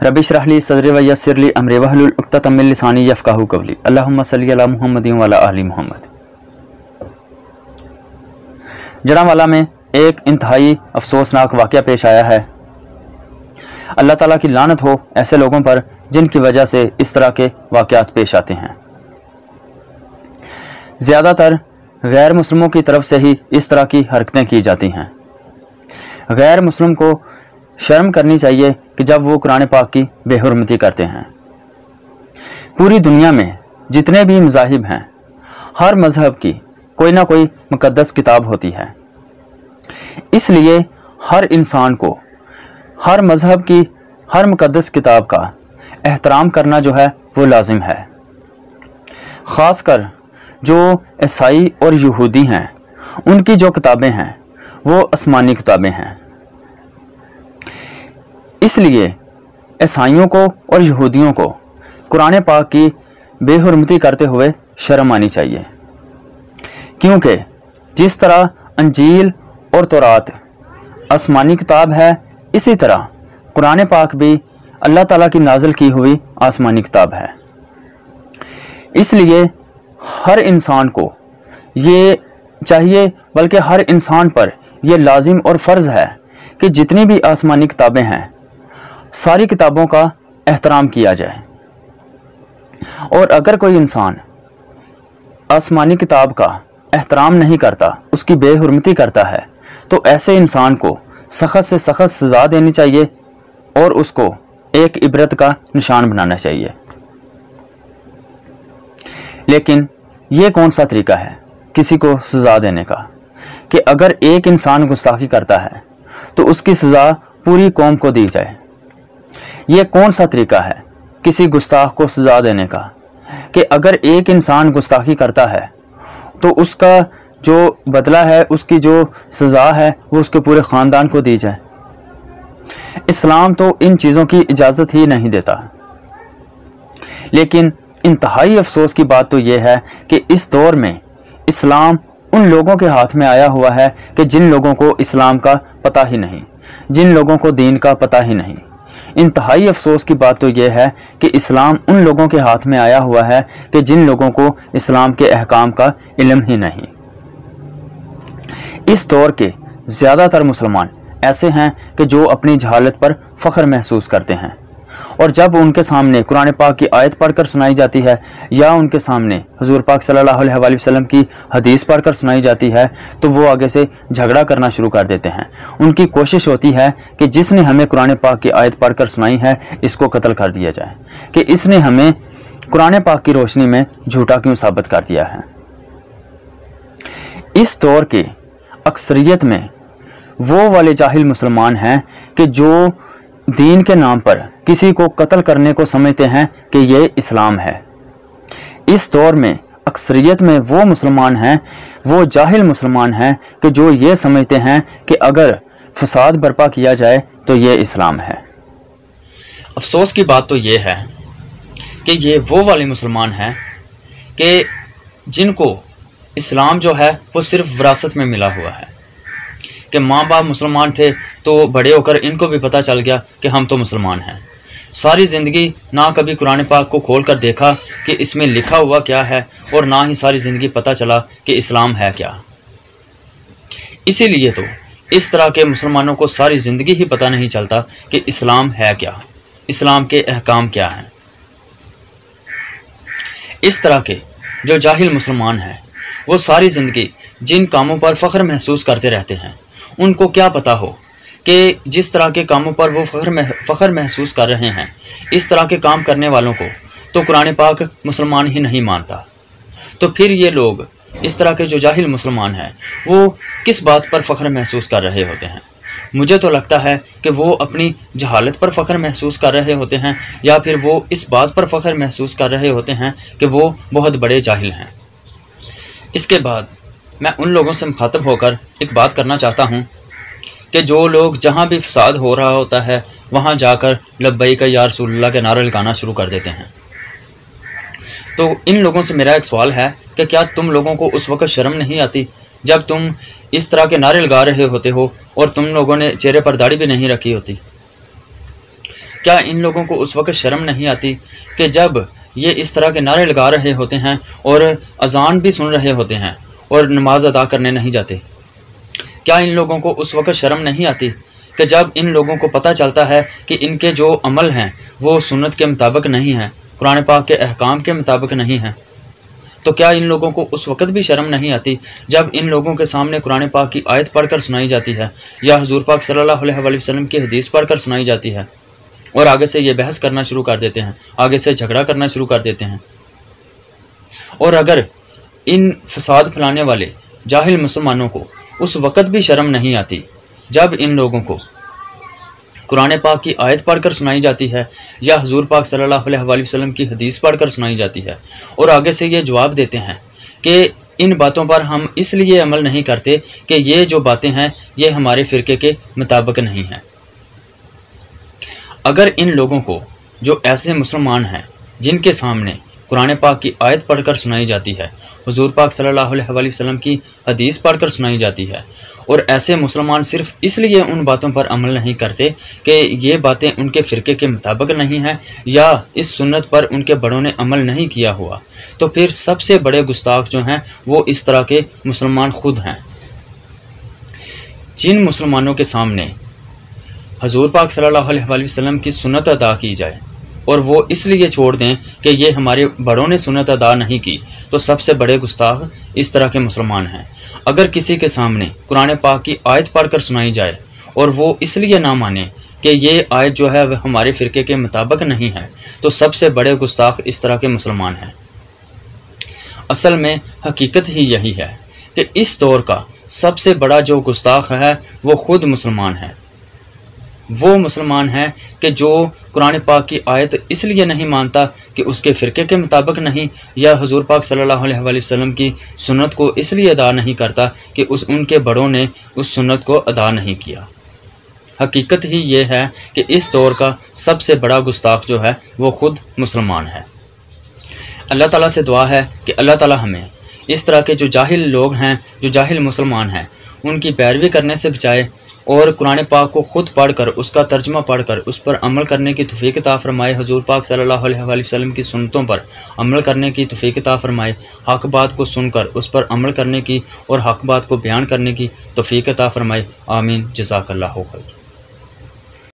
Rabbi इश्रह ली सदरी व यस्सिर ली अमरी वहलुल उक़्दतम मिन लिसानी यफ़क़हू क़ौली। अल्लाहुम्मा सल्लि अला मुहम्मदिन व अला आलि मुहम्मद। जड़ांवाला में एक इंतहाई अफसोसनाक वाक़या पेश आया है। अल्लाह ताला की लानत हो ऐसे लोगों पर जिनकी वजह से इस तरह के वाक़यात पेश आते हैं। ज़्यादातर गैर मुस्लिमों की तरफ से ही इस तरह की हरकतें की जाती हैं। गैर मुस्लिम को शर्म करनी चाहिए कि जब वो कुरान पाक की बेहुरमती करते हैं। पूरी दुनिया में जितने भी मज़ाहिब हैं, हर मज़हब की कोई ना कोई मुक़द्दस किताब होती है। इसलिए हर इंसान को हर मज़हब की हर मुक़द्दस किताब का एहतराम करना जो है वो लाजिम है। ख़ासकर जो ईसाई और यहूदी हैं, उनकी जो किताबें हैं वो आसमानी किताबें हैं। इसलिए ईसाइयों को और यहूदियों को कुरान पाक की बेहुरमती करते हुए शर्म आनी चाहिए, क्योंकि जिस तरह अंजील और तौरात आसमानी किताब है, इसी तरह कुरान पाक भी अल्लाह ताला की नाज़िल की हुई आसमानी किताब है। इसलिए हर इंसान को ये चाहिए, बल्कि हर इंसान पर यह लाजिम और फ़र्ज़ है कि जितनी भी आसमानी किताबें हैं सारी किताबों का एहतराम किया जाए। और अगर कोई इंसान आसमानी किताब का एहतराम नहीं करता, उसकी बेहुरमती करता है, तो ऐसे इंसान को सख्त से सख्त सज़ा देनी चाहिए और उसको एक इबरत का निशान बनाना चाहिए। लेकिन ये कौन सा तरीका है किसी को सज़ा देने का कि अगर एक इंसान गुस्ताखी करता है तो उसकी सज़ा पूरी कौम को दी जाए? ये कौन सा तरीका है किसी गुस्ताख को सज़ा देने का कि अगर एक इंसान गुस्ताखी करता है तो उसका जो बदला है, उसकी जो सज़ा है वो उसके पूरे ख़ानदान को दी जाए? इस्लाम तो इन चीज़ों की इजाज़त ही नहीं देता। लेकिन इंतहाई अफसोस की बात तो ये है कि इस दौर में इस्लाम उन लोगों के हाथ में आया हुआ है कि जिन लोगों को इस्लाम का पता ही नहीं, जिन लोगों को दीन का पता ही नहीं। इंतहाई अफसोस की बात तो यह है कि इस्लाम उन लोगों के हाथ में आया हुआ है कि जिन लोगों को इस्लाम के अहकाम का इल्म ही नहीं। इस दौर के ज़्यादातर मुसलमान ऐसे हैं कि जो अपनी जहालत पर फ़ख्र महसूस करते हैं, और जब उनके सामने कुरान पाक की आयत पढ़कर सुनाई जाती है या उनके सामने हुजूर पाक सल्लल्लाहु अलैहि वसल्लम की हदीस पढ़कर सुनाई जाती है तो वो आगे से झगड़ा करना शुरू कर देते हैं। उनकी कोशिश होती है कि जिसने हमें कुरान पाक की आयत पढ़कर सुनाई है इसको कत्ल कर दिया जाए, कि इसने हमें कुरान पाक की रोशनी में झूठा क्यों साबित कर दिया है। इस दौर की अक्सरियत में वो वाले जाहिल मुसलमान हैं कि जो दीन के नाम पर किसी को कत्ल करने को समझते हैं कि ये इस्लाम है। इस दौर में अक्सरियत में वो मुसलमान हैं, वो जाहिल मुसलमान हैं कि जो ये समझते हैं कि अगर फसाद बर्पा किया जाए तो ये इस्लाम है। अफसोस की बात तो ये है कि ये वो वाले मुसलमान हैं कि जिनको इस्लाम जो है वो सिर्फ विरासत में मिला हुआ है, कि माँ बाप मुसलमान थे तो बड़े होकर इनको भी पता चल गया कि हम तो मुसलमान हैं। सारी ज़िंदगी ना कभी कुरान पाक को खोल कर देखा कि इसमें लिखा हुआ क्या है, और ना ही सारी ज़िंदगी पता चला कि इस्लाम है क्या। इसीलिए तो इस तरह के मुसलमानों को सारी ज़िंदगी ही पता नहीं चलता कि इस्लाम है क्या, इस्लाम के अहकाम क्या हैं। इस तरह के जो जाहिल मुसलमान हैं वो सारी ज़िंदगी जिन कामों पर फ़ख्र महसूस करते रहते हैं, उनको क्या पता हो कि जिस तरह के कामों पर वो फ़ख्र महसूस कर रहे हैं, इस तरह के काम करने वालों को तो कुरान पाक मुसलमान ही नहीं मानता। तो फिर ये लोग, इस तरह के जो जाहिल मुसलमान हैं, वो किस बात पर फ़ख्र महसूस कर रहे होते हैं? मुझे तो लगता है कि वो अपनी जहालत पर फ़ख्र महसूस कर रहे होते हैं, या फिर वो इस बात पर फ़ख्र महसूस कर रहे होते हैं कि वो बहुत बड़े जाहिल हैं। इसके बाद मैं उन लोगों से मुखातब होकर एक बात करना चाहता हूँ कि जो लोग जहाँ भी फसाद हो रहा होता है वहाँ जाकर लब्बैक या रसूलल्लाह के नारे लगाना शुरू कर देते हैं। तो इन लोगों से मेरा एक सवाल है कि क्या तुम लोगों को उस वक़्त शर्म नहीं आती जब तुम इस तरह के नारे लगा रहे होते हो और तुम लोगों ने चेहरे पर दाढ़ी भी नहीं रखी होती? کیا ان لوگوں کو اس وقت شرم نہیں آتی کہ جب یہ اس طرح کے نعرے لگا رہے ہوتے ہیں اور اذان بھی سن رہے ہوتے ہیں اور نماز ادا کرنے نہیں جاتے؟ کیا ان لوگوں کو اس وقت شرم نہیں آتی کہ جب ان لوگوں کو پتہ چلتا ہے کہ ان کے جو عمل ہیں وہ سنت کے مطابق نہیں ہیں، قرآن پاک کے احکام کے مطابق نہیں ہیں؟ تو کیا ان لوگوں کو اس وقت بھی شرم نہیں آتی جب ان لوگوں کے سامنے قرآن پاک کی آیت پڑھ کر سنائی جاتی ہے یا حضور پاک صلی اللہ علیہ وآلہ وسلم کی حدیث پڑھ کر سنائی جاتی ہے، اور آگے سے یہ بحث کرنا شروع کر دیتے ہیں، آگے سے جھگڑا کرنا شروع کر دیتے ہیں؟ اور اگر ان فساد پھیلانے والے جاہل مسلمانوں کو اس وقت بھی شرم نہیں آتی جب ان لوگوں کو قرآن پاک کی آیت پڑھ کر سنائی جاتی ہے یا حضور پاک صلی اللہ علیہ وآلہ وسلم کی حدیث پڑھ کر سنائی جاتی ہے، اور آگے سے یہ جواب دیتے ہیں کہ ان باتوں پر ہم اس لیے عمل نہیں کرتے کہ یہ جو باتیں ہیں یہ ہمارے فرقے کے مطابق نہیں ہیں؟ اگر ان لوگوں کو جو ایسے مسلمان ہیں جن کے سامنے قرآن پاک کی آیت پڑھ کر سنائی جاتی ہے، حضور پاک صلی اللہ علیہ وآلہ وسلم کی حدیث پڑھ کر سنائی جاتی ہے، اور ایسے مسلمان صرف اس لیے ان باتوں پر عمل نہیں کرتے کہ یہ باتیں ان کے فرقے کے مطابق نہیں ہیں یا اس سنت پر ان کے بڑوں نے عمل نہیں کیا ہوا، تو پھر سب سے بڑے گستاخ جو ہیں وہ اس طرح کے مسلمان خود ہیں۔ جن مسلمانوں کے سامنے حضور پاک صلی اللہ علیہ وآلہ وسلم کی سنت ادا کی جائے اور وہ اس لیے چھوڑ دیں کہ یہ ہمارے بڑوں نے سنت ادا نہیں کی، تو سب سے بڑے گستاخ اس طرح کے مسلمان ہیں۔ اگر کسی کے سامنے قرآن پاک کی آیت پڑھ کر سنائی جائے اور وہ اس لیے نہ مانے کہ یہ آیت جو ہے وہ ہمارے فرقے کے مطابق نہیں ہے، تو سب سے بڑے گستاخ اس طرح کے مسلمان ہیں۔ اصل میں حقیقت ہی یہی ہے کہ اس دور کا سب سے بڑا جو گستاخ ہے وہ خود مسلمان ہے۔ وہ مسلمان ہے کہ جو قرآن پاک کی آیت اس لیے نہیں مانتا کہ اس کے فرقے کے مطابق نہیں، یا حضور پاک صلی اللہ علیہ وآلہ وسلم کی سنت کو اس لیے ادا نہیں کرتا کہ ان کے بڑوں نے اس سنت کو ادا نہیں کیا۔ حقیقت ہی یہ ہے کہ اس دور کا سب سے بڑا گستاخ جو ہے وہ خود مسلمان ہے۔ اللہ تعالیٰ سے دعا ہے کہ اللہ تعالیٰ ہمیں اس طرح کے جو جاہل لوگ ہیں، جو جاہل مسلمان ہیں، ان کی پیروی کرنے سے بچائے، اور قرآن پاک کو خود پڑھ کر اس کا ترجمہ پڑھ کر اس پر عمل کرنے کی توفیق عطا فرمائے، حضور پاک صلی اللہ علیہ وآلہ وسلم کی سنتوں پر عمل کرنے کی توفیق عطا فرمائے، حق بات کو سن کر اس پر عمل کرنے کی اور حق بات کو بیان کرنے کی توفیق عطا فرمائے۔ آمین۔ جزاک اللہ خیر۔